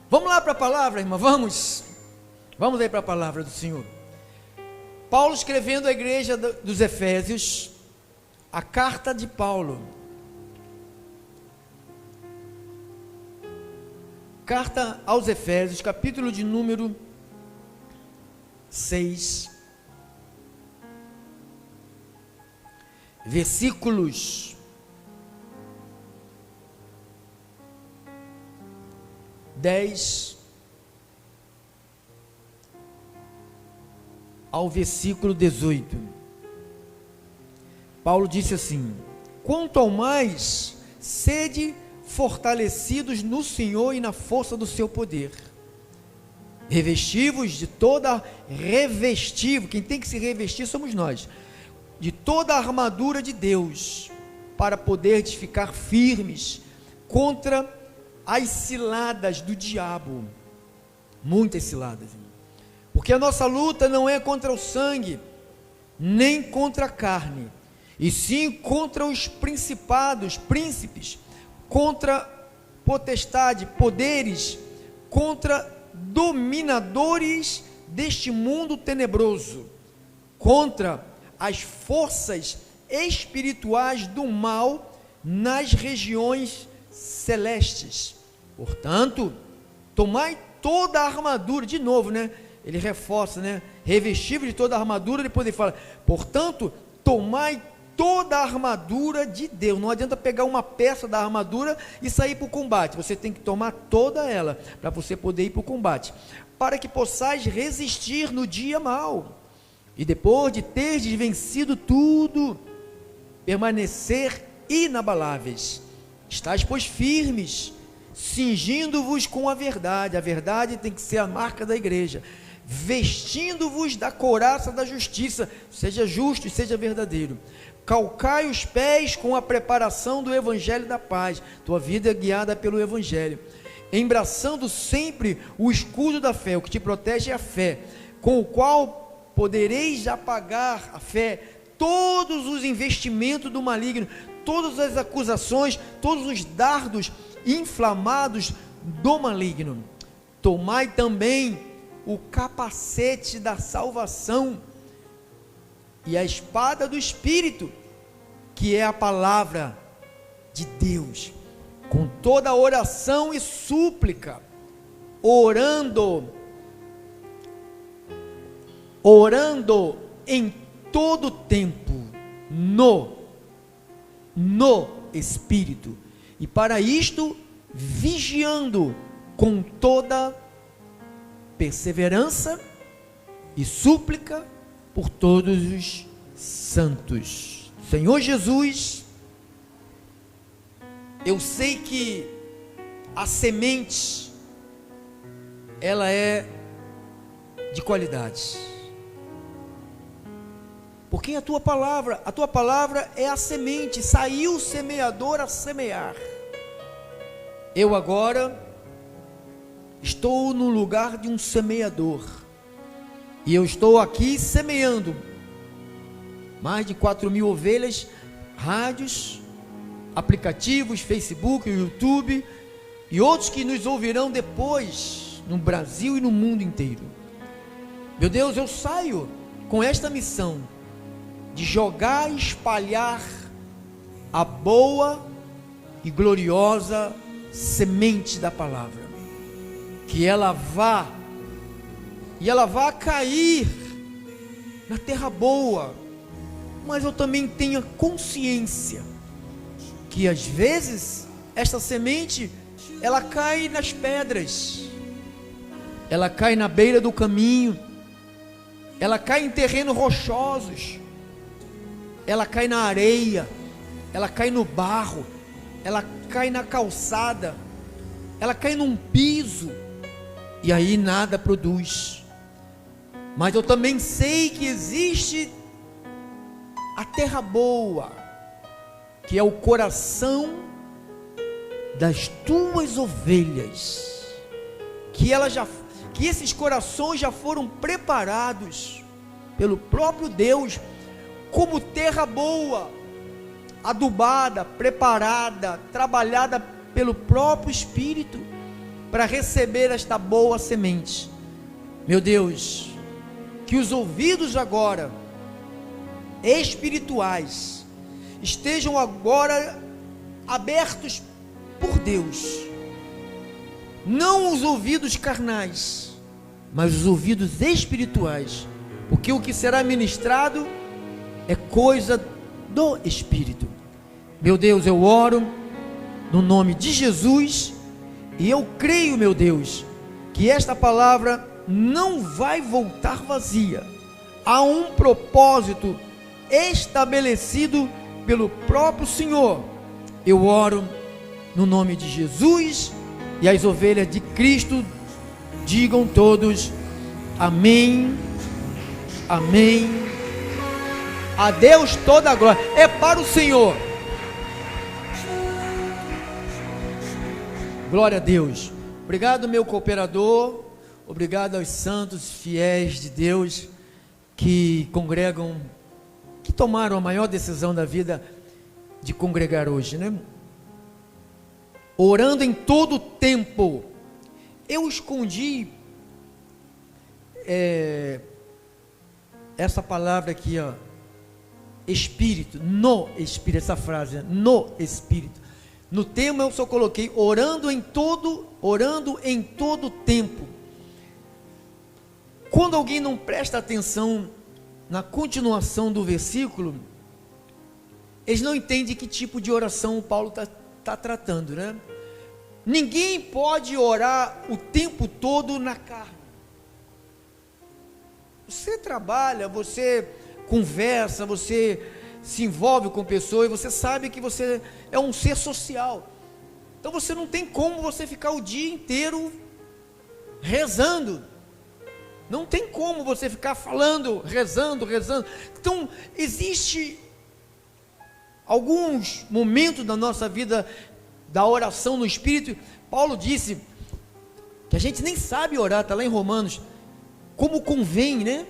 Vamos lá para a palavra, irmã, vamos aí para a palavra do Senhor. Paulo escrevendo à igreja dos Efésios, a carta de Paulo, carta aos Efésios, capítulo de número 6, versículos 10 ao versículo 18. Paulo disse assim: quanto ao mais, sede fortalecidos no Senhor e na força do seu poder, revestivos de toda, quem tem que se revestir somos nós, de toda a armadura de Deus, para poder ficar firmes contra as ciladas do diabo, muitas ciladas, porque a nossa luta não é contra o sangue, nem contra a carne, e sim contra os principados, príncipes, contra potestade, poderes, contra dominadores deste mundo tenebroso, contra as forças espirituais do mal nas regiões celestes. Portanto, tomai toda a armadura, de novo, ele reforça, revestível de toda a armadura, depois ele fala, portanto, tomai toda a armadura de Deus. Não adianta pegar uma peça da armadura e sair para o combate, você tem que tomar toda ela, para você poder ir para o combate, para que possais resistir no dia mau, e depois de terdes vencido tudo, permanecer inabaláveis. Estais, pois, firmes, cingindo-vos com a verdade tem que ser a marca da igreja, vestindo-vos da couraça da justiça, seja justo e seja verdadeiro, calcai os pés com a preparação do evangelho da paz, tua vida é guiada pelo evangelho, embraçando sempre o escudo da fé, o que te protege é a fé, com o qual podereis apagar a fé, todos os investimentos do maligno, todas as acusações, todos os dardos inflamados do maligno. Tomai também o capacete da salvação e a espada do Espírito, que é a palavra de Deus, com toda oração e súplica, orando em todo tempo no Espírito, e para isto vigiando com toda perseverança e súplica por todos os santos. Senhor Jesus, eu sei que a semente, ela é de qualidade, porque a tua palavra é a semente, saiu o semeador a semear. Eu agora estou no lugar de um semeador, e eu estou aqui semeando mais de 4.000 ovelhas, rádios, aplicativos, Facebook, YouTube, e outros que nos ouvirão depois, no Brasil e no mundo inteiro. Meu Deus, eu saio com esta missão, de jogar e espalhar a boa e gloriosa semente da palavra, que ela vá cair na terra boa, mas eu também tenho consciência que às vezes esta semente, ela cai nas pedras, ela cai na beira do caminho, ela cai em terrenos rochosos, ela cai na areia, ela cai no barro, ela cai na calçada, ela cai num piso, e aí nada produz. Mas eu também sei que existe a terra boa, que é o coração das tuas ovelhas, que esses corações já foram preparados pelo próprio Deus, como terra boa, adubada, preparada, trabalhada pelo próprio Espírito, para receber esta boa semente. Meu Deus, que os ouvidos agora espirituais estejam agora abertos por Deus, não os ouvidos carnais, mas os ouvidos espirituais, porque o que será ministrado é coisa do Espírito. Meu Deus, eu oro no nome de Jesus, e eu creio, meu Deus, que esta palavra não vai voltar vazia. Há um propósito estabelecido pelo próprio Senhor. Eu oro no nome de Jesus, e as ovelhas de Cristo digam todos amém, amém. A Deus toda a glória, é para o Senhor. Glória a Deus. Obrigado, meu cooperador. Obrigado aos santos fiéis de Deus que congregam, que tomaram a maior decisão da vida de congregar hoje, né? Orando em todo o tempo. Eu escondi essa palavra aqui, ó, Espírito, no Espírito, essa frase, no Espírito. No tema eu só coloquei orando em todo tempo. Quando alguém não presta atenção na continuação do versículo, eles não entendem que tipo de oração o Paulo está tratando, né? Ninguém pode orar o tempo todo na carne. Você trabalha, você conversa, você se envolve com pessoas, e você sabe que você é um ser social. Então você não tem como você ficar o dia inteiro rezando. Não tem como você ficar falando, rezando. Então existe alguns momentos da nossa vida da oração no Espírito. Paulo disse que a gente nem sabe orar, está lá em Romanos, como convém, né?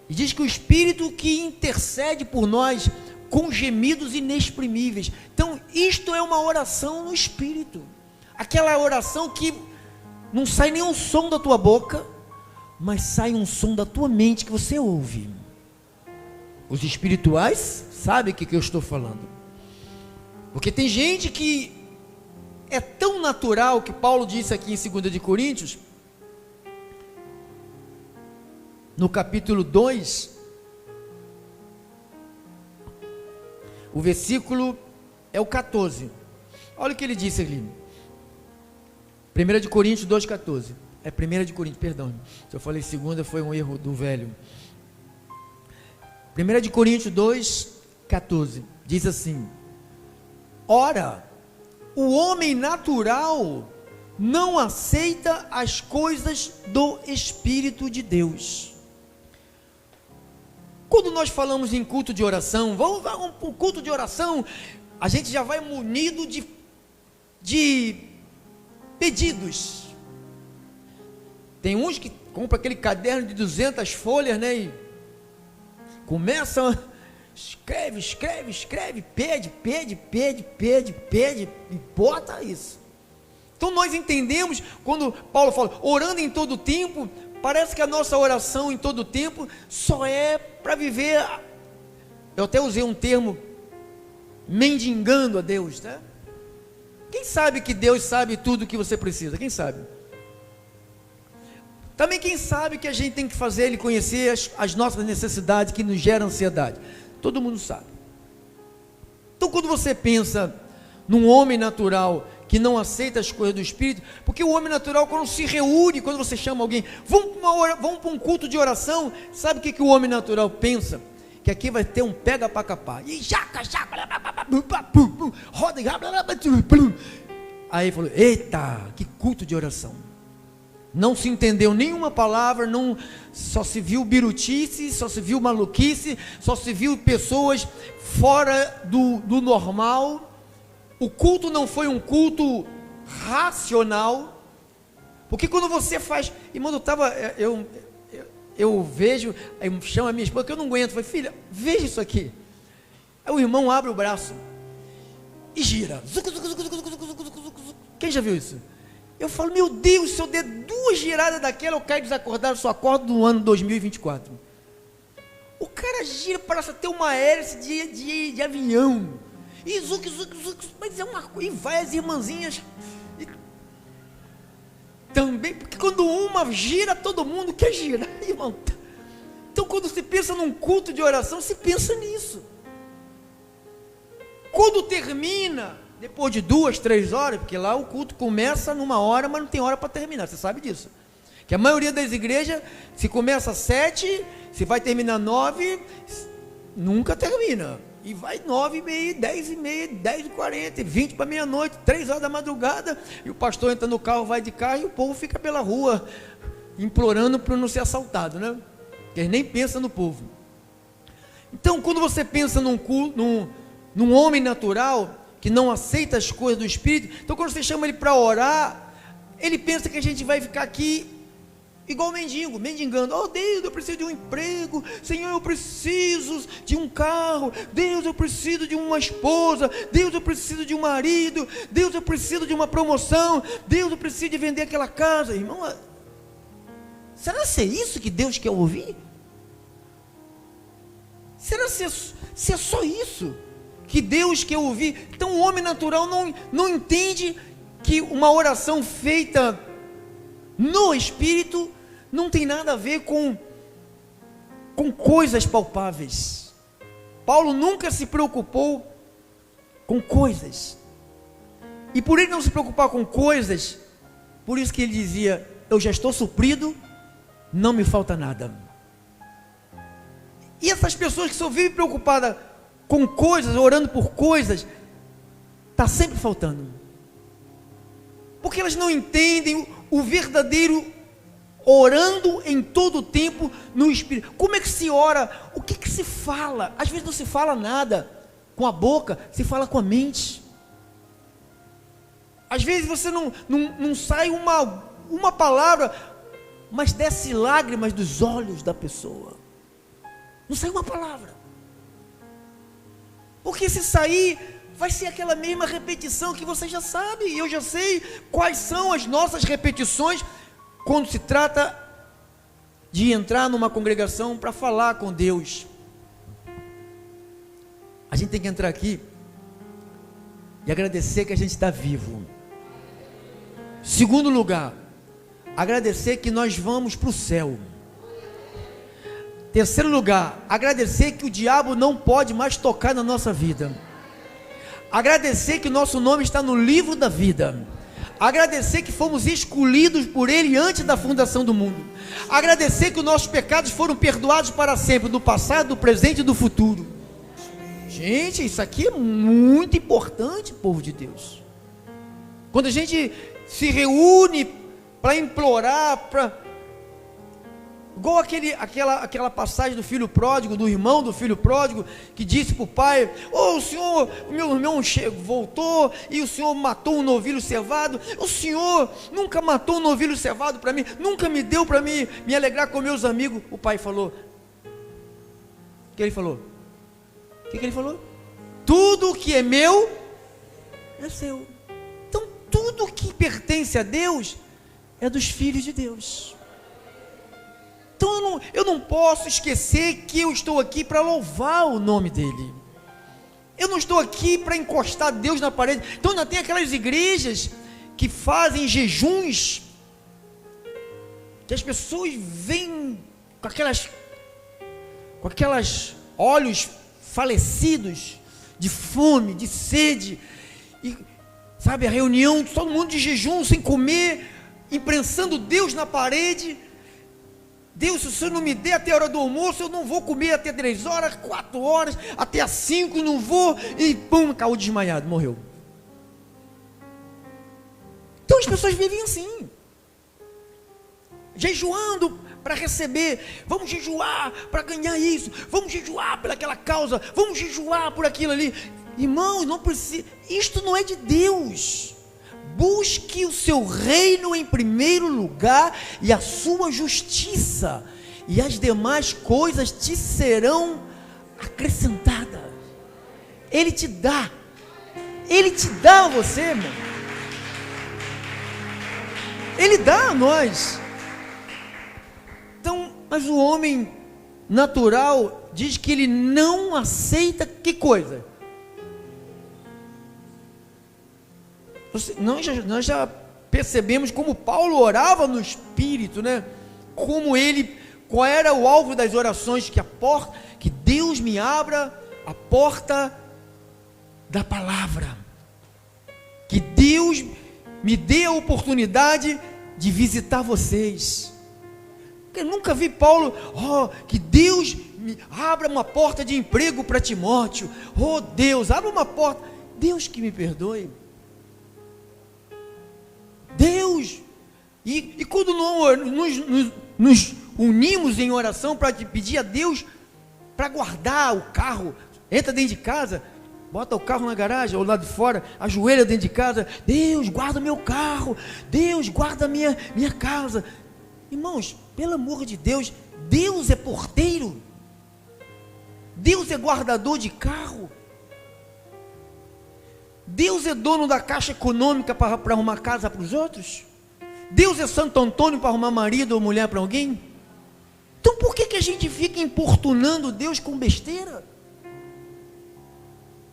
E diz que o Espírito que intercede por nós com gemidos inexprimíveis. Então isto é uma oração no Espírito, aquela oração que não sai nenhum som da tua boca, mas sai um som da tua mente que você ouve. Os espirituais sabem o que eu estou falando, porque tem gente que é tão natural, que Paulo disse aqui em 2 de Coríntios, no capítulo 2, o versículo é o 14, olha o que ele disse ali, 1 de Coríntios 2,14, é 1 de Coríntios, perdão, se eu falei segunda foi um erro do velho. 1 de Coríntios 2,14, diz assim: ora, o homem natural não aceita as coisas do Espírito de Deus. Quando nós falamos em culto de oração, vamos para um culto de oração, a gente já vai munido de pedidos. Tem uns que compram aquele caderno de 200 folhas, né, e começam, escreve, pede, e bota isso. Então nós entendemos, quando Paulo fala, orando em todo tempo, parece que a nossa oração em todo tempo só é para viver, eu até usei um termo, mendigando a Deus, né? Quem sabe que Deus sabe tudo o que você precisa? Quem sabe? Também quem sabe que a gente tem que fazer Ele conhecer as nossas necessidades que nos geram ansiedade? Todo mundo sabe. Então quando você pensa num homem natural que não aceita as coisas do Espírito, porque o homem natural, quando se reúne, quando você chama alguém, vamos para um culto de oração, sabe o que o homem natural pensa? Que aqui vai ter um pega para capar, e roda, aí falou, eita, que culto de oração, não se entendeu nenhuma palavra, só se viu birutice, só se viu maluquice, só se viu pessoas fora do normal. O culto não foi um culto racional, porque quando você faz, irmão, eu vejo, aí chama a minha esposa, que eu não aguento, falei, filha, veja isso aqui, aí o irmão abre o braço, e gira, quem já viu isso? Eu falo, meu Deus, se eu der 2 giradas daquela, eu caio desacordado, só acordo no ano 2024. O cara gira, parece ter uma hélice de avião. E zuc, mas é uma coisa. E vai as irmãzinhas. Também, porque quando uma gira, todo mundo quer girar, irmão. Então, quando se pensa num culto de oração, se pensa nisso. Quando termina, depois de 2, 3 horas, porque lá o culto começa numa hora, mas não tem hora para terminar, você sabe disso. Que a maioria das igrejas, se começa às 7, se vai terminar 9, nunca termina. E vai 9h30, 10h30, 10h40, 20 para meia-noite, 3 horas da madrugada, e o pastor entra no carro, vai de carro, e o povo fica pela rua, implorando para não ser assaltado, né? Porque eles nem pensam no povo. Então, quando você pensa num homem natural, que não aceita as coisas do Espírito, então quando você chama ele para orar, ele pensa que a gente vai ficar aqui igual mendigo, mendigando. Oh Deus, eu preciso de um emprego. Senhor, eu preciso de um carro. Deus, eu preciso de uma esposa. Deus, eu preciso de um marido. Deus, eu preciso de uma promoção. Deus, eu preciso de vender aquela casa. Irmão, será que é isso que Deus quer ouvir? Será que é só isso que Deus quer ouvir? Então o homem natural não entende que uma oração feita no Espírito não tem nada a ver com coisas palpáveis. Paulo nunca se preocupou com coisas, e por ele não se preocupar com coisas, por isso que ele dizia, eu já estou suprido, não me falta nada. E essas pessoas que só vivem preocupadas com coisas, orando por coisas, está sempre faltando, porque elas não entendem o verdadeiro orando em todo o tempo no Espírito. Como é que se ora? O que se fala? Às vezes não se fala nada com a boca, se fala com a mente. Às vezes você não sai uma palavra, mas desce lágrimas dos olhos da pessoa. Não sai uma palavra, porque se sair, vai ser aquela mesma repetição que você já sabe, e eu já sei quais são as nossas repetições, quando se trata de entrar numa congregação para falar com Deus. A gente tem que entrar aqui e agradecer que a gente está vivo. Segundo lugar, agradecer que nós vamos para o céu. Terceiro lugar, agradecer que o diabo não pode mais tocar na nossa vida. Agradecer que o nosso nome está no livro da vida. Agradecer que fomos escolhidos por Ele antes da fundação do mundo. Agradecer que os nossos pecados foram perdoados para sempre, do passado, do presente e do futuro. Gente, isso aqui é muito importante, povo de Deus. Quando a gente se reúne para implorar, igual aquela passagem do filho pródigo, do irmão do filho pródigo, que disse para o pai, o senhor, o meu irmão voltou, e o senhor matou um novilho cevado, o senhor nunca matou um novilho cevado para mim, nunca me deu para me alegrar com meus amigos. O pai falou, o que ele falou? O que ele falou? Tudo que é meu, é seu. Então tudo que pertence a Deus, é dos filhos de Deus. Então eu não posso esquecer que eu estou aqui para louvar o nome dEle. Eu não estou aqui para encostar Deus na parede. Então ainda tem aquelas igrejas que fazem jejuns, que as pessoas vêm com aquelas olhos falecidos, de fome, de sede, e sabe, a reunião, todo mundo de jejum, sem comer, imprensando Deus na parede. Deus, se o Senhor não me der até a hora do almoço, eu não vou comer até 3 horas, 4 horas, até as 5, não vou, e pum, caiu desmaiado, morreu. Então as pessoas vivem assim, jejuando para receber, vamos jejuar para ganhar isso, vamos jejuar pelaquela causa, vamos jejuar por aquilo ali. Irmãos, não precisa, isto não é de Deus. Busque o seu reino em primeiro lugar e a sua justiça, e as demais coisas te serão acrescentadas. Ele te dá a você, irmão. Ele dá a nós. Então, mas o homem natural diz que ele não aceita que coisa? Nós já percebemos como Paulo orava no Espírito, né? Qual era o alvo das orações? Que Deus me abra a porta da palavra, que Deus me dê a oportunidade de visitar vocês. Eu nunca vi Paulo, que Deus me abra uma porta de emprego para Timóteo, Deus, abra uma porta, Deus que me perdoe, Deus, e quando nos unimos em oração para pedir a Deus para guardar o carro, entra dentro de casa, bota o carro na garagem ou lá de fora, ajoelha dentro de casa, Deus guarda meu carro, Deus guarda minha casa. Irmãos, pelo amor de Deus, Deus é porteiro, Deus é guardador de carro, Deus é dono da caixa econômica para arrumar casa para os outros, Deus é Santo Antônio para arrumar marido ou mulher para alguém. Então por que a gente fica importunando Deus com besteira?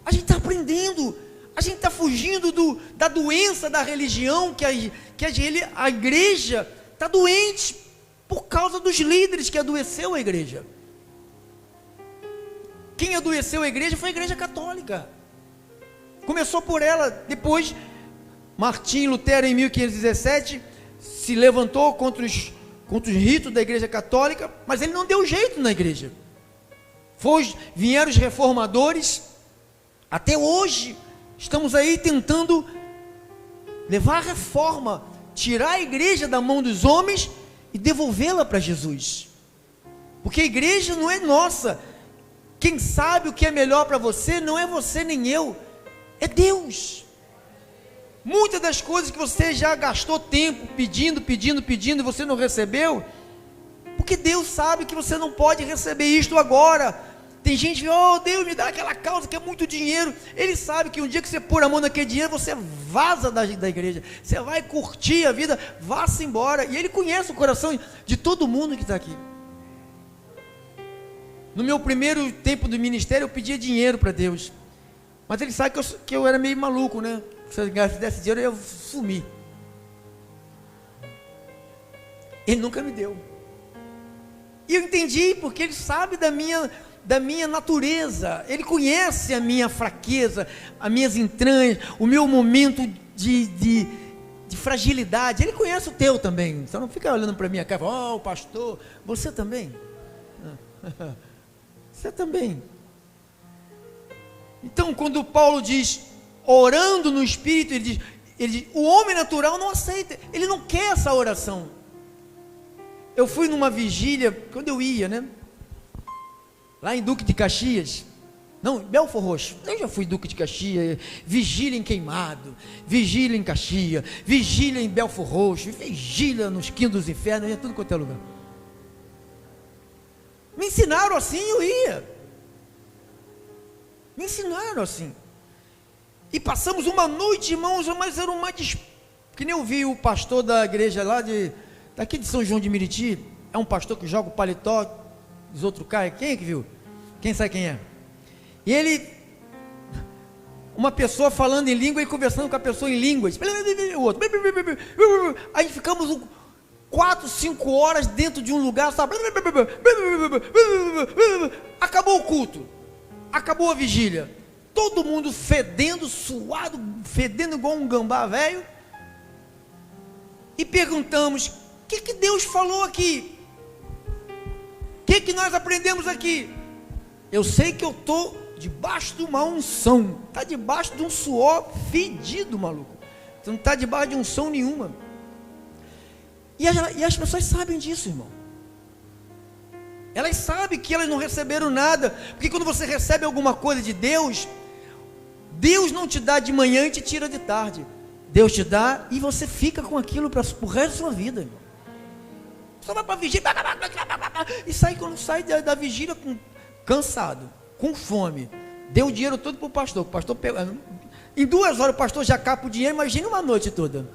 A gente está aprendendo, a gente está fugindo da doença da religião, que a igreja está doente por causa dos líderes que adoeceu a igreja. Quem adoeceu a igreja foi a igreja católica. Começou por ela, depois Martim Lutero em 1517 se levantou contra os ritos da igreja católica, mas ele não deu jeito na igreja. Vieram os reformadores, até hoje estamos aí tentando levar a reforma, tirar a igreja da mão dos homens e devolvê-la para Jesus, porque a igreja não é nossa. Quem sabe o que é melhor para você não é você nem eu, é Deus. Muitas das coisas que você já gastou tempo pedindo e você não recebeu, porque Deus sabe que você não pode receber isto agora. Tem gente que, Deus me dá aquela causa que é muito dinheiro. Ele sabe que um dia que você pôr a mão naquele dinheiro, você vaza da igreja, você vai curtir a vida, vá-se embora. E Ele conhece o coração de todo mundo que está aqui. No meu primeiro tempo do ministério, eu pedia dinheiro para Deus, mas Ele sabe que eu era meio maluco, né? Se eu desse dinheiro, eu ia sumir. Ele nunca me deu, e eu entendi, porque Ele sabe da minha natureza, Ele conhece a minha fraqueza, as minhas entranhas, o meu momento de fragilidade. Ele conhece o teu também. Você não fica olhando para minha cara, pastor, você também, você também. Então, quando Paulo diz, orando no Espírito, ele diz, o homem natural não aceita, ele não quer essa oração. Eu fui numa vigília, quando eu ia, né, lá em Duque de Caxias, não, Belfor Roxo, eu já fui Duque de Caxias, vigília em Queimado, vigília em Caxias, vigília em Belfor Roxo, vigília nos Quintos dos Infernos, tudo quanto é lugar. Me ensinaram assim, eu ia. Me ensinaram assim. E passamos uma noite, irmãos, mas era uma que nem eu vi o pastor da igreja lá daqui de São João de Meriti, é um pastor que joga o paletó, os outros caem. Quem é que viu? Quem sabe quem é? E ele, uma pessoa falando em língua e conversando com a pessoa em línguas, o outro, aí ficamos 4, 5 horas dentro de um lugar, sabe? Acabou o culto, acabou a vigília, todo mundo fedendo, suado, fedendo igual um gambá velho, e perguntamos, o que Deus falou aqui? O que nós aprendemos aqui? Eu sei que eu estou debaixo de uma unção, está debaixo de um suor fedido, maluco, você não está debaixo de unção nenhuma, e as pessoas sabem disso, irmão, elas sabem que elas não receberam nada, porque quando você recebe alguma coisa de Deus, Deus não te dá de manhã e te tira de tarde, Deus te dá e você fica com aquilo para o resto da sua vida, irmão. Só vai para a vigília e sai, quando sai da vigília cansado, com fome, deu o dinheiro todo para o pastor pega, em 2 horas o pastor já capa o dinheiro, imagina uma noite toda.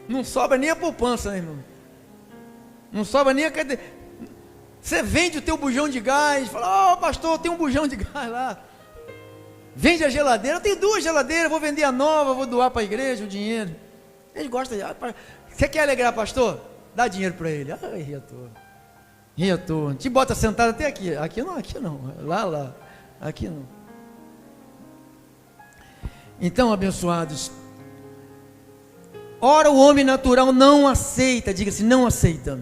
Não sobra nem a poupança, né, irmão? Não sobra nem a cadeia. Você vende o teu bujão de gás, fala, pastor, tem um bujão de gás lá. Vende a geladeira, eu tenho 2 geladeiras, vou vender a nova, vou doar para a igreja o dinheiro. Eles gostam de... Você quer alegrar, pastor? Dá dinheiro para ele. Ai, ri à toa. Te bota sentado até aqui. Aqui não. Lá. Aqui não. Então, abençoados, ora o homem natural não aceita, diga-se, não aceita.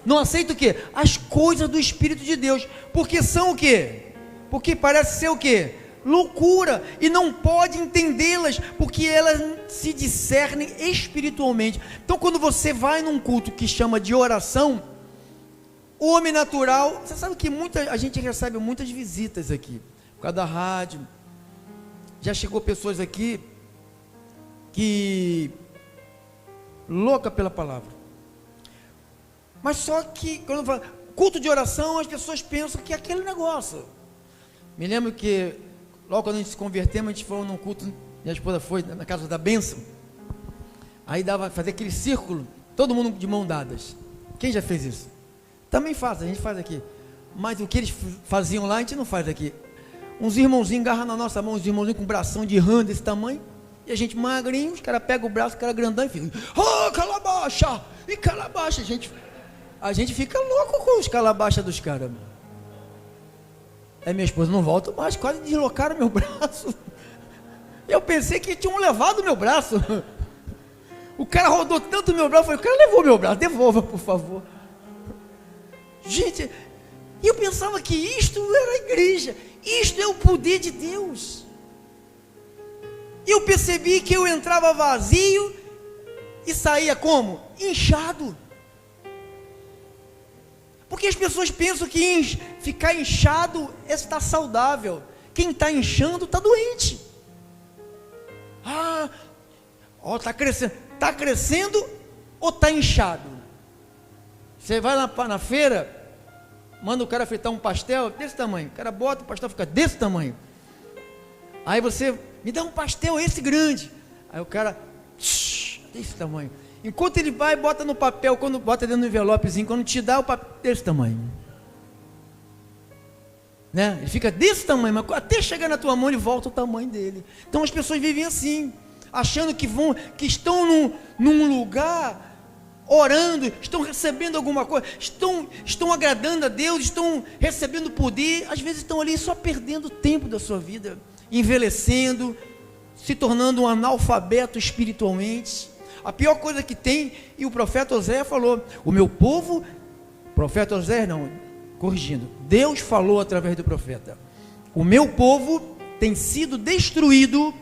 Não aceita o quê? As coisas do Espírito de Deus. Porque são o quê? Porque parece ser o quê? Loucura, e não pode entendê-las, porque elas se discernem espiritualmente. Então, quando você vai num culto que chama de oração, o homem natural, você sabe que a gente recebe muitas visitas aqui, por causa da rádio. Já chegou pessoas aqui que louca pela palavra, mas só que quando fala culto de oração, as pessoas pensam que é aquele negócio. Me lembro que logo quando a gente se convertemos, a gente foi num culto, minha esposa foi na casa da bênção, aí dava fazer aquele círculo, todo mundo de mão dadas. Quem já fez isso? Também faz, a gente faz aqui, mas o que eles faziam lá, a gente não faz aqui. Uns irmãozinhos agarram na nossa mão, uns irmãozinhos com um bração de rã desse tamanho, e a gente magrinho, os caras pegam o braço, o cara grandão e fica, calabaixa, e calabaixa, a gente fica louco com os calabaixa dos caras. Aí minha esposa, não volta mais, quase deslocaram meu braço. Eu pensei que tinham levado meu braço. O cara rodou tanto meu braço, eu falei, o cara levou meu braço, devolva, por favor. Gente, eu pensava que isto era a igreja, isto é o poder de Deus. Eu percebi que eu entrava vazio e saía como? Inchado. Porque as pessoas pensam que ficar inchado é estar saudável. Quem está inchando está doente. Está crescendo. Está crescendo ou está inchado? Você vai lá na feira, manda o cara fritar um pastel desse tamanho. O cara bota, o pastel fica desse tamanho. Aí você, me dá um pastel esse grande. Aí o cara, desse tamanho. Enquanto ele vai, bota no papel, quando bota dentro do envelopezinho, quando te dá o papel desse tamanho, né? Ele fica desse tamanho, mas até chegar na tua mão ele volta o tamanho dele. Então as pessoas vivem assim, achando que estão num lugar orando, estão recebendo alguma coisa, estão agradando a Deus, estão recebendo poder. Às vezes estão ali só perdendo tempo da sua vida, envelhecendo, se tornando um analfabeto espiritualmente. A pior coisa que tem, e o profeta Oséias falou, o meu povo, profeta Oséias não, corrigindo, Deus falou através do profeta, o meu povo tem sido destruído,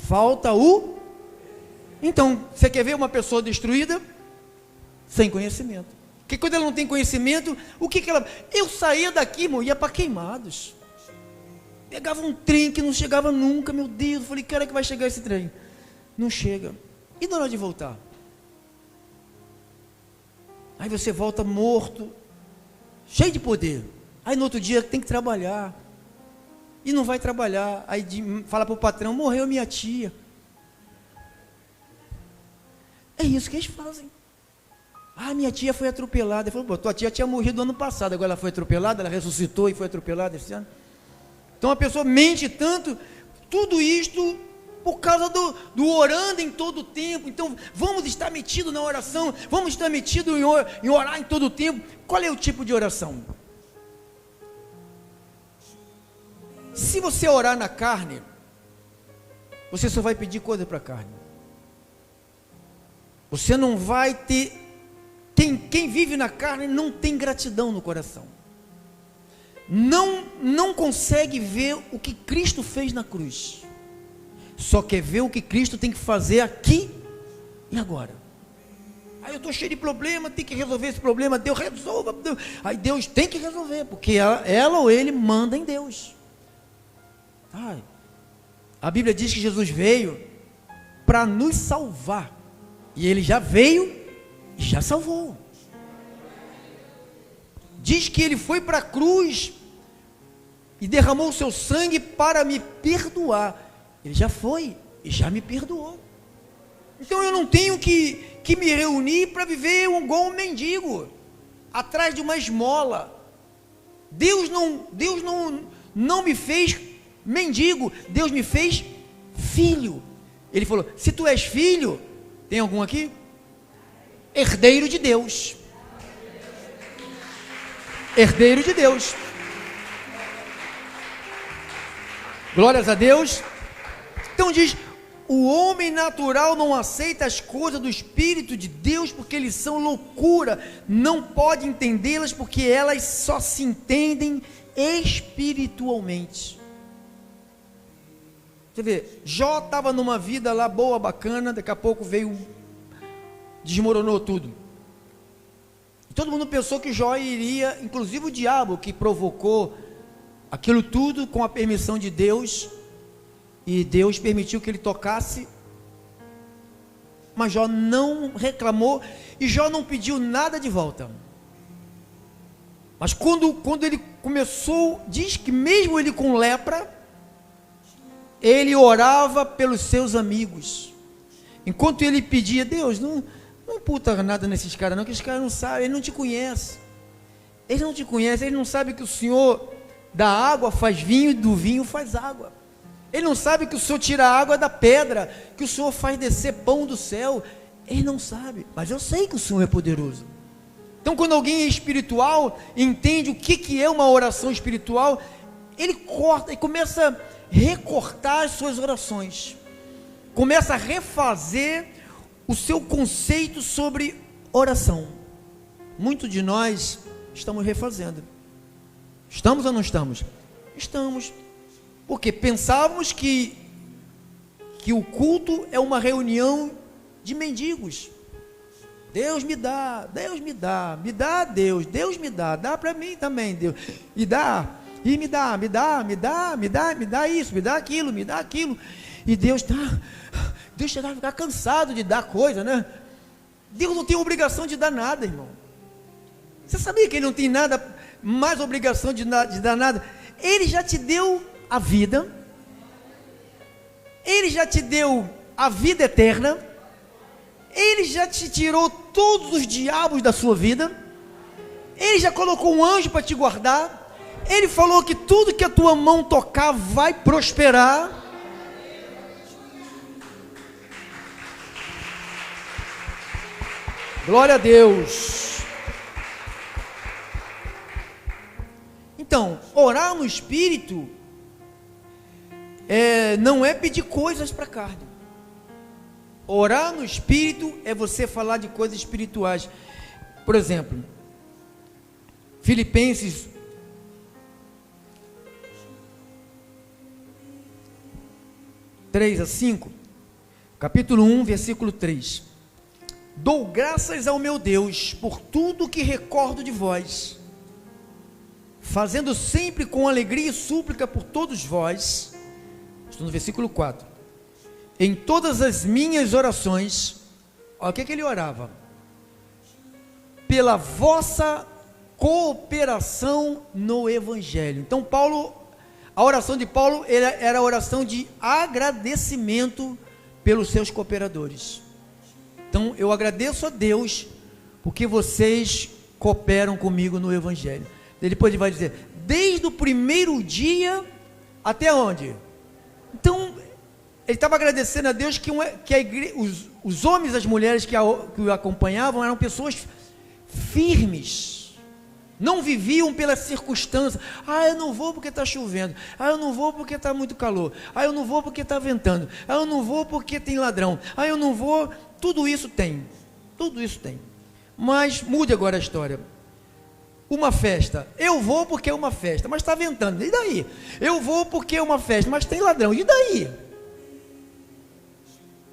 falta o... Então, você quer ver uma pessoa destruída? Sem conhecimento. Porque quando ela não tem conhecimento, o que ela... Eu saía daqui, irmão, ia para Queimados, pegava um trem que não chegava nunca, meu Deus, eu falei, que hora que vai chegar esse trem? Não chega. E na hora de voltar? Aí você volta morto, cheio de poder. Aí no outro dia tem que trabalhar. E não vai trabalhar. Aí fala para o patrão, morreu minha tia. É isso que eles fazem. Minha tia foi atropelada. Ele falou, tua tia tinha morrido ano passado, agora ela foi atropelada, ela ressuscitou e foi atropelada esse ano. Então a pessoa mente tanto, tudo isto por causa do orando em todo o tempo. Então vamos estar metidos na oração, vamos estar metidos em orar em todo o tempo. Qual é o tipo de oração? Se você orar na carne, você só vai pedir coisa para a carne. Você não vai ter, quem vive na carne não tem gratidão no coração. Não consegue ver o que Cristo fez na cruz, só quer ver o que Cristo tem que fazer aqui e agora. Aí eu estou cheio de problema, tem que resolver esse problema, Deus resolva, aí Deus tem que resolver, porque ela ou ele manda em Deus. A Bíblia diz que Jesus veio para nos salvar, e ele já veio e já salvou. Diz que ele foi para a cruz e derramou o seu sangue para me perdoar. Ele já foi e já me perdoou. Então eu não tenho que me reunir para viver igual um mendigo, atrás de uma esmola. Deus não me fez mendigo, Deus me fez filho. Ele falou: se tu és filho, tem algum aqui? Herdeiro de Deus. Herdeiro de Deus. Glórias a Deus. Então diz: o homem natural não aceita as coisas do Espírito de Deus, porque eles são loucura, não pode entendê-las, porque elas só se entendem espiritualmente. Você vê, Jó estava numa vida lá boa, bacana, daqui a pouco veio, desmoronou tudo. E todo mundo pensou que Jó iria, inclusive o diabo que provocou aquilo tudo com a permissão de Deus, e Deus permitiu que ele tocasse, mas Jó não reclamou, e Jó não pediu nada de volta. Mas quando ele começou, diz que mesmo ele com lepra, ele orava pelos seus amigos, enquanto ele pedia: Deus, não imputa nada nesses caras não, que esses caras não sabem, ele não te conhece, ele não sabe que o Senhor da água faz vinho e do vinho faz água. Ele não sabe que o Senhor tira a água da pedra, que o Senhor faz descer pão do céu. Ele não sabe, mas eu sei que o Senhor é poderoso. Então quando alguém é espiritual, entende o que é uma oração espiritual, ele corta e começa a recortar as suas orações, começa a refazer o seu conceito sobre oração. Muitos de nós estamos refazendo. Estamos ou não estamos? Estamos. Porque pensávamos que o culto é uma reunião de mendigos. Deus me dá, Deus me dá, me dá Deus, Deus me dá para mim também, Deus, e dá, e me dá isso, me dá aquilo, e Deus vai ficar cansado de dar coisa, né? Deus não tem obrigação de dar nada, irmão. Você sabia que Ele não tem mais obrigação de dar nada? Ele já te deu a vida, Ele já te deu a vida eterna, Ele já te tirou todos os diabos da sua vida, Ele já colocou um anjo para te guardar, Ele falou que tudo que a tua mão tocar vai prosperar. Glória a Deus. Então, orar no Espírito não é pedir coisas para a carne. Orar no Espírito é você falar de coisas espirituais. Por exemplo, Filipenses 3-5, capítulo 1, versículo 3. Dou graças ao meu Deus por tudo que recordo de vós, fazendo sempre com alegria e súplica por todos vós. Estou no versículo 4. Em todas as minhas orações, olha o que ele orava: pela vossa cooperação no Evangelho. Então a oração de Paulo era a oração de agradecimento pelos seus cooperadores. Então eu agradeço a Deus porque vocês cooperam comigo no Evangelho. Depois ele vai dizer: desde o primeiro dia até onde? Então ele estava agradecendo a Deus que a igreja, os homens e as mulheres que o acompanhavam eram pessoas firmes, não viviam pelas circunstâncias. Eu não vou porque está chovendo, eu não vou porque está muito calor, eu não vou porque está ventando, eu não vou porque tem ladrão, eu não vou. Tudo isso tem, mas mude agora a história. Uma festa, eu vou porque é uma festa, mas está ventando, e daí? Eu vou porque é uma festa, mas tem ladrão, e daí?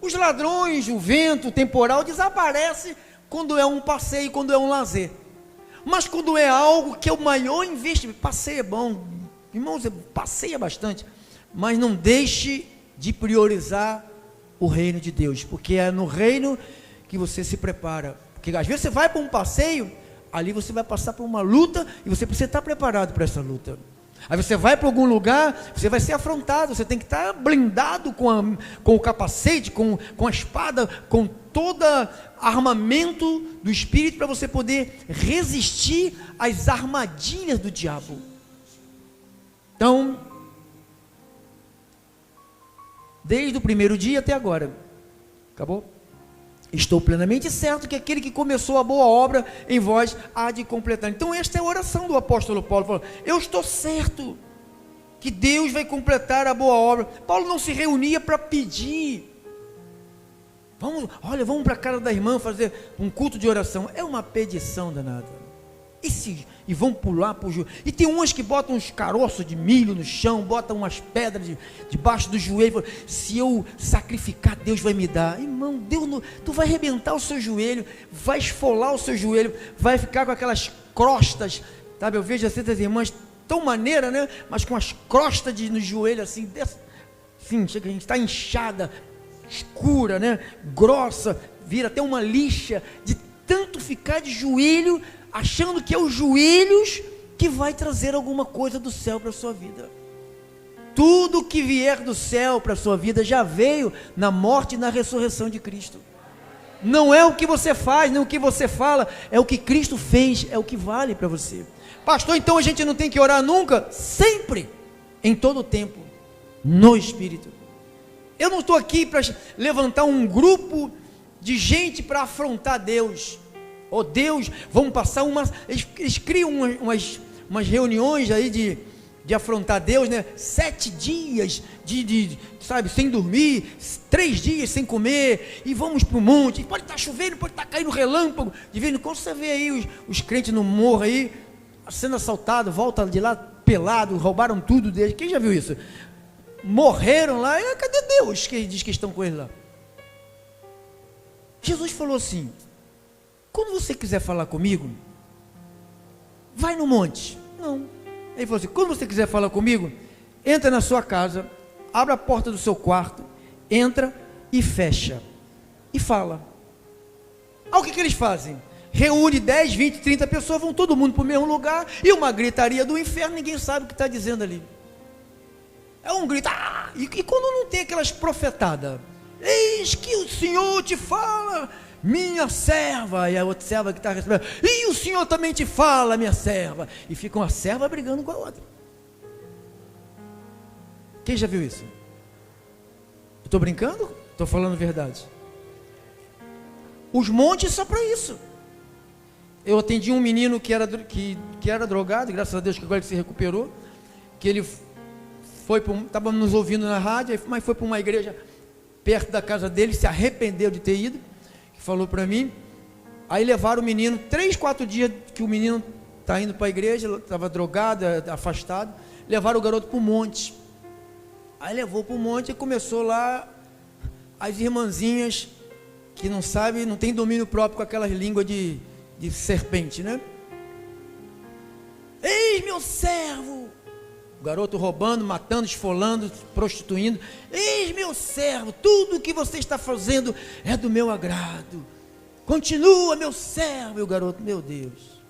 Os ladrões, o vento, o temporal desaparece quando é um passeio, quando é um lazer. Mas quando é algo que é o maior investimento, passeio é bom, irmãos, passeia bastante, mas não deixe de priorizar o reino de Deus, porque é no reino que você se prepara. Porque às vezes você vai para um passeio, ali você vai passar por uma luta e você precisa estar preparado para essa luta. Aí você vai para algum lugar, você vai ser afrontado, você tem que estar blindado com o capacete, com a espada, com todo armamento do Espírito, para você poder resistir às armadilhas do diabo. Então, desde o primeiro dia até agora, acabou? Estou plenamente certo que aquele que começou a boa obra em vós há de completar. Então esta é a oração do apóstolo Paulo. Falou, eu estou certo que Deus vai completar a boa obra. Paulo não se reunia para pedir. Vamos para a casa da irmã fazer um culto de oração. É uma pedição danada. E vão pular para o joelho. E tem umas que botam uns caroços de milho no chão, botam umas pedras debaixo do joelho. Se eu sacrificar, Deus vai me dar. Irmão, tu vai arrebentar o seu joelho, vai esfolar o seu joelho, vai ficar com aquelas crostas, sabe? Eu vejo assim das irmãs tão maneira, né? Mas com as crostas no joelho assim, sim, chega, a gente está inchada, escura, né? Grossa, vira até uma lixa de tanto ficar de joelho, achando que é os joelhos que vai trazer alguma coisa do céu para a sua vida. Tudo que vier do céu para a sua vida já veio na morte e na ressurreição de Cristo. Não é o que você faz, nem o que você fala, é o que Cristo fez, é o que vale para você. Pastor, então a gente não tem que orar nunca? Sempre, em todo o tempo, no Espírito. Eu não estou aqui para levantar um grupo de gente para afrontar Deus. Oh Deus, vamos passar eles criam umas reuniões aí de afrontar Deus, né? 7 dias sabe, sem dormir, 3 dias sem comer, e vamos para o monte, pode estar chovendo, pode estar caindo relâmpago, de vez em quando você vê aí os crentes no morro aí, sendo assaltado, volta de lá pelado, roubaram tudo deles. Quem já viu isso? Morreram lá, e cadê Deus que diz que estão com ele lá? Jesus falou assim, quando você quiser falar comigo, vai no monte. Não. Ele falou assim, quando você quiser falar comigo, entra na sua casa, abre a porta do seu quarto, entra e fecha, e fala. Aí o que eles fazem? Reúne 10, 20, 30 pessoas, vão todo mundo para o mesmo lugar, e uma gritaria do inferno, ninguém sabe o que está dizendo ali. É um grito, e quando não tem aquelas profetadas, eis que o Senhor te fala, minha serva, e a outra serva que está recebendo, e o Senhor também te fala, minha serva, e fica uma serva brigando com a outra. Quem já viu isso? Estou brincando? Estou falando verdade. Os montes são para isso. Eu atendi um menino que era drogado, graças a Deus que agora ele se recuperou, que ele estava nos ouvindo na rádio, mas foi para uma igreja perto da casa dele, se arrependeu de ter ido, falou para mim, aí levaram o menino, 3, 4 dias que o menino está indo para a igreja, estava drogado, afastado, levaram o garoto para o monte, aí levou para o monte e começou lá, as irmãzinhas, que não sabem, não tem domínio próprio com aquelas línguas de serpente, né? Eis meu servo, o garoto roubando, matando, esfolando, prostituindo. Eis meu servo, tudo o que você está fazendo é do meu agrado. Continua, meu servo. E o garoto, meu Deus.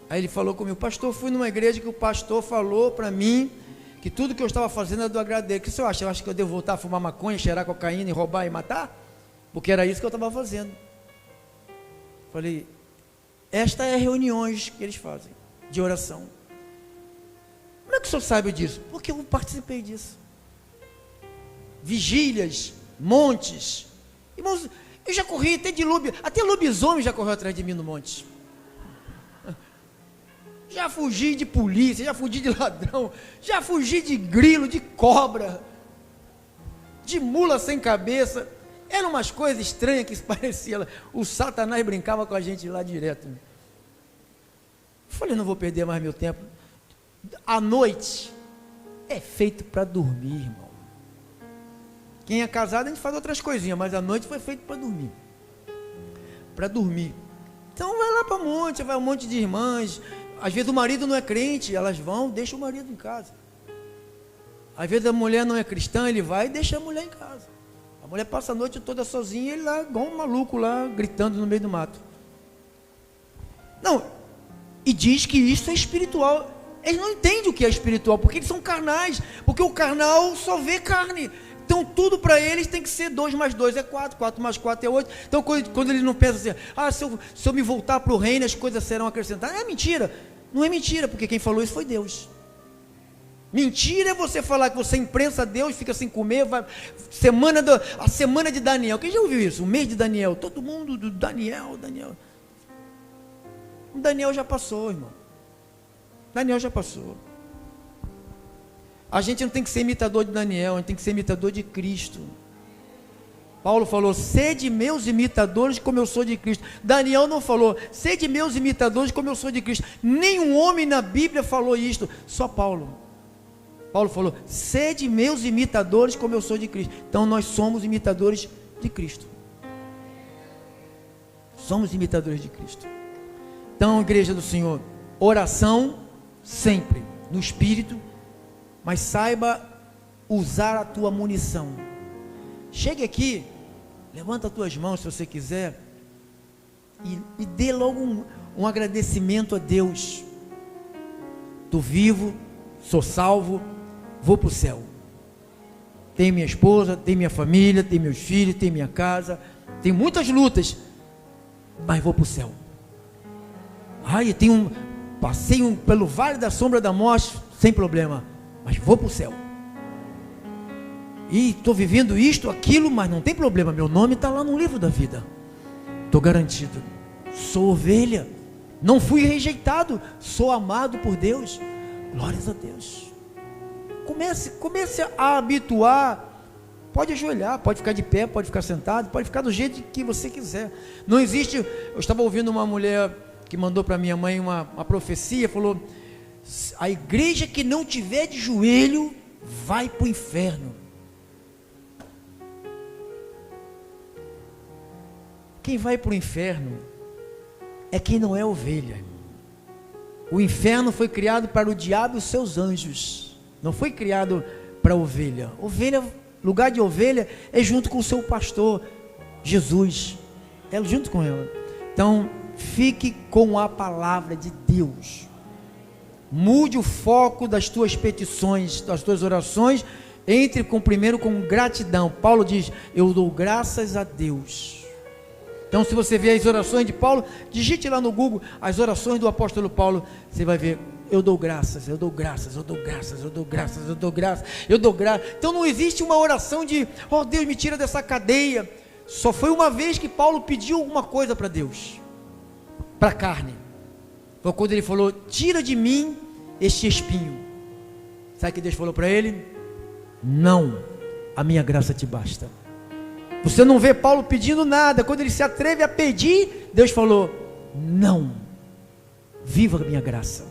Aí ele falou comigo, pastor, fui numa igreja que o pastor falou para mim que tudo que eu estava fazendo era do agrado dele. O que você acha? Eu acho que eu devo voltar a fumar maconha, cheirar cocaína e roubar e matar? Porque era isso que eu estava fazendo. Falei, esta é reuniões que eles fazem de oração. Como é que o senhor sabe disso? Porque eu participei disso. Vigílias, montes. Irmãos, eu já corri até lobisomem já correu atrás de mim no monte. Já fugi de polícia, já fugi de ladrão, já fugi de grilo, de cobra, de mula sem cabeça. Eram umas coisas estranhas que parecia. O Satanás brincava com a gente lá direto. Falei, não vou perder mais meu tempo. A noite é feito para dormir, irmão. Quem é casado a gente faz outras coisinhas, mas a noite foi feito para dormir. Para dormir. Então vai lá para o monte, vai um monte de irmãs. Às vezes o marido não é crente, elas vão, deixa o marido em casa. Às vezes a mulher não é cristã, ele vai e deixa a mulher em casa. A mulher passa a noite toda sozinha, ele lá, igual um maluco lá, gritando no meio do mato. Não, e diz que isso é espiritual. Eles não entendem o que é espiritual, porque eles são carnais, porque o carnal só vê carne. Então tudo para eles tem que ser 2 mais 2 é 4, 4 mais 4 é 8. Então quando eles não pensam assim, se eu me voltar para o reino as coisas serão acrescentadas, é mentira. Não é mentira, porque quem falou isso foi Deus. Mentira é você falar que você imprensa Deus, fica sem comer, a semana de Daniel. Quem já ouviu isso? O mês de Daniel, todo mundo do Daniel. O Daniel já passou, irmão. Daniel já passou. A gente não tem que ser imitador de Daniel, a gente tem que ser imitador de Cristo. Paulo falou, sede meus imitadores como eu sou de Cristo. Daniel não falou, sede meus imitadores como eu sou de Cristo. Nenhum homem na Bíblia falou isto, só Paulo. Paulo falou, sede meus imitadores como eu sou de Cristo. Então nós somos imitadores de Cristo. Somos imitadores de Cristo. Então, igreja do Senhor, oração sempre, no Espírito, mas saiba usar a tua munição. Chegue aqui, levanta as tuas mãos se você quiser, e dê logo um agradecimento a Deus. Estou vivo, sou salvo, vou para o céu. Tenho minha esposa, tenho minha família, tenho meus filhos, tenho minha casa, tenho muitas lutas, mas vou para o céu. Ai, passei pelo vale da sombra da morte, sem problema, mas vou para o céu. E estou vivendo isto, aquilo, mas não tem problema, meu nome está lá no livro da vida. Estou garantido. Sou ovelha, não fui rejeitado, sou amado por Deus. Glórias a Deus. Comece a habituar. Pode ajoelhar, pode ficar de pé, pode ficar sentado, pode ficar do jeito que você quiser. Não existe. Eu estava ouvindo uma mulher que mandou para minha mãe uma profecia, falou: a igreja que não tiver de joelho vai para o inferno. Quem vai para o inferno é quem não é ovelha. O inferno foi criado para o diabo e os seus anjos, não foi criado para a ovelha. Ovelha, lugar de ovelha é junto com o seu pastor Jesus, é junto com ela. Então fique com a palavra de Deus, mude o foco das tuas petições, das tuas orações, entre primeiro com gratidão. Paulo diz: eu dou graças a Deus. Então, se você ver as orações de Paulo, digite lá no Google as orações do apóstolo Paulo, você vai ver: eu dou graças, eu dou graças, eu dou graças, eu dou graças, eu dou graças, eu dou graças. Então não existe uma oração de: oh Deus, me tira dessa cadeia. Só foi uma vez que Paulo pediu alguma coisa para Deus, para a carne. Foi quando ele falou: tira de mim este espinho. Sabe o que Deus falou para ele? Não, a minha graça te basta. Você não vê Paulo pedindo nada. Quando ele se atreve a pedir, Deus falou: não, viva a minha graça.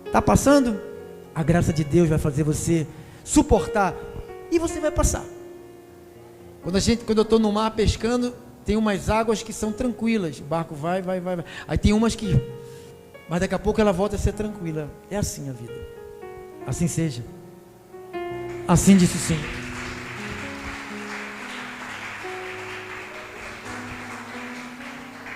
Está passando? A graça de Deus vai fazer você suportar, e você vai passar. Quando eu estou no mar pescando, tem umas águas que são tranquilas, o barco vai, aí tem umas que, mas daqui a pouco ela volta a ser tranquila. É assim a vida. Assim seja. Assim disse o Senhor.